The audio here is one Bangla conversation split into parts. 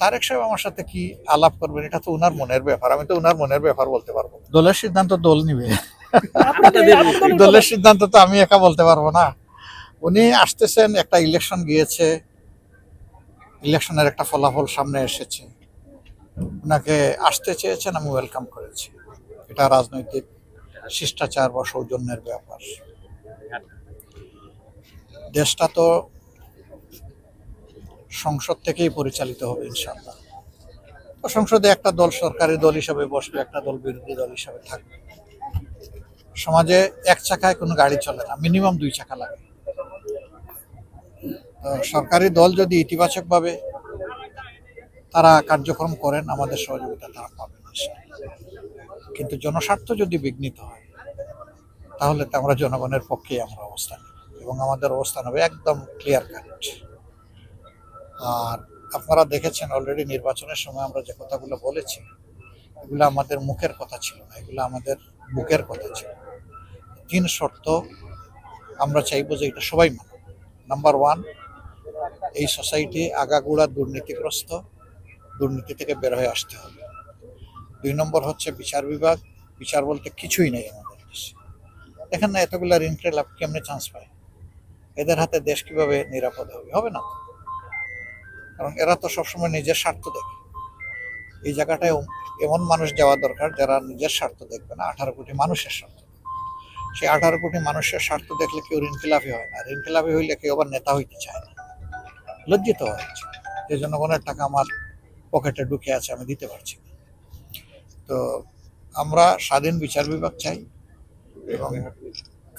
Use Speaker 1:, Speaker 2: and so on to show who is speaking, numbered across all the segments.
Speaker 1: তারেক সাহেব আমার সাথে কি আলাপ করবেন এটা তো উনার মনের ব্যাপার, আমি তো উনার মনের ব্যাপার বলতে পারবো না। দলের সিদ্ধান্ত দল নিবে, দলের সিদ্ধান্ত তো আমি একা বলতে পারবো না। উনি আসতেছেন, একটা ইলেকশন গিয়েছে, ইলেকশনের একটা ফলাফল সামনে এসেছে, ওনাকে আসতে চেয়েছেন, আমি ওয়েলকাম করেছি। এটা রাজনৈতিক শিষ্টাচার বা সৌজন্যের ব্যাপার। দেশটা তো সংসদ থেকেই পরিচালিত হবে ইনশাআল্লাহ। তো সংসদে একটা দল সরকারি দল হিসাবে বসবে, একটা দল বিরোধী দল হিসাবে থাকবে। সমাজে এক চাকায় কোনো গাড়ি চলে না, মিনিমাম দুই চাকা লাগে। তো সরকারি দল যদি ইতিবাচকভাবে তারা কার্যক্রম করেন, আমাদের সহযোগিতা তারা পাবেন। কিন্তু জনস্বার্থ যদি বিঘ্নিত হয়, তাহলে তো আমরা জনগণের পক্ষেই আমরা অবস্থান নেব, এবং আমাদের অবস্থান হবে একদম ক্লিয়ার কাট। আর আপনারা দেখেছেন অলরেডি নির্বাচনের সময় আমরা যে কথাগুলো বলেছি, এগুলো আমাদের মুখের কথা ছিল না, এগুলো আমাদের বুকের কথা ছিল। 3 শর্ত আমরা চাইবো যে এটা সবাই মানে। নাম্বার 1, এই সোসাইটি আগাগোড়া দুর্নীতিগ্রস্ত, দুর্নীতি থেকে বের হয়ে আসতে হবে। 2 নম্বর হচ্ছে বিচার বিভাগ, বিচার বলতে কিছুই নেই আমাদের দেশে। দেখেন না এতগুলা ঋণ লাভ কেমনে চান্স পায়, এদের হাতে দেশ কিভাবে নিরাপদ হবে? হবে না, কারণ এরা তো সবসময় নিজের স্বার্থ দেখে। এই জায়গাটায় এমন মানুষ যাওয়া দরকার যারা নিজের স্বার্থ দেখবে না, 18 কোটি মানুষের স্বার্থ। সেই 18 কোটি মানুষের স্বার্থ দেখলে কেউ ঋণখেলাপি হয় না, ঋণখেলাপি হইলে কেউ আবার নেতা হইতে চায় না, লজ্জিত হচ্ছে যে জনগণের টাকা আমার পকেটে ঢুকে আছে, আমি দিতে পারছি না। তো আমরা স্বাধীন বিচার বিভাগ চাই, এবং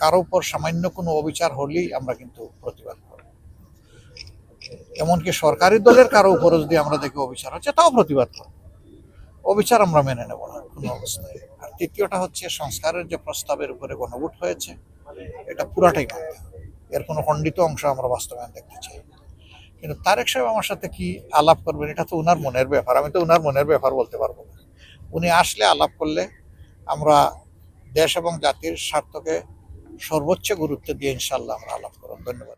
Speaker 1: কারো উপর সামান্য কোনো অবিচার হলেই আমরা কিন্তু প্রতিবাদ করব। এমনকি সরকারি দলের কারো উপর যদি আমরা দেখি অবিচার হচ্ছে, তাও প্রতিবাদ করব। অবিচার আমরা মেনে নেব না কোনো অবস্থায়। আর তৃতীয়টা হচ্ছে সংস্কারের যে প্রস্তাবের উপরে গণভোট হয়েছে, এটা পুরাটাই মানতে হবে, এর কোনো খণ্ডিত অংশ আমরা বাস্তবায়ন দেখতে চাই। কিন্তু তারেক সাহেব আমার সাথে কি আলাপ করবেন এটা তো উনার মনের ব্যাপার, আমি তো উনার মনের ব্যাপার বলতে পারবো না। উনি আসলে আলাপ করলে আমরা দেশ এবং জাতির স্বার্থকে সর্বোচ্চ গুরুত্ব দিয়ে ইনশাল্লাহ আমরা আলাপ করব। ধন্যবাদ।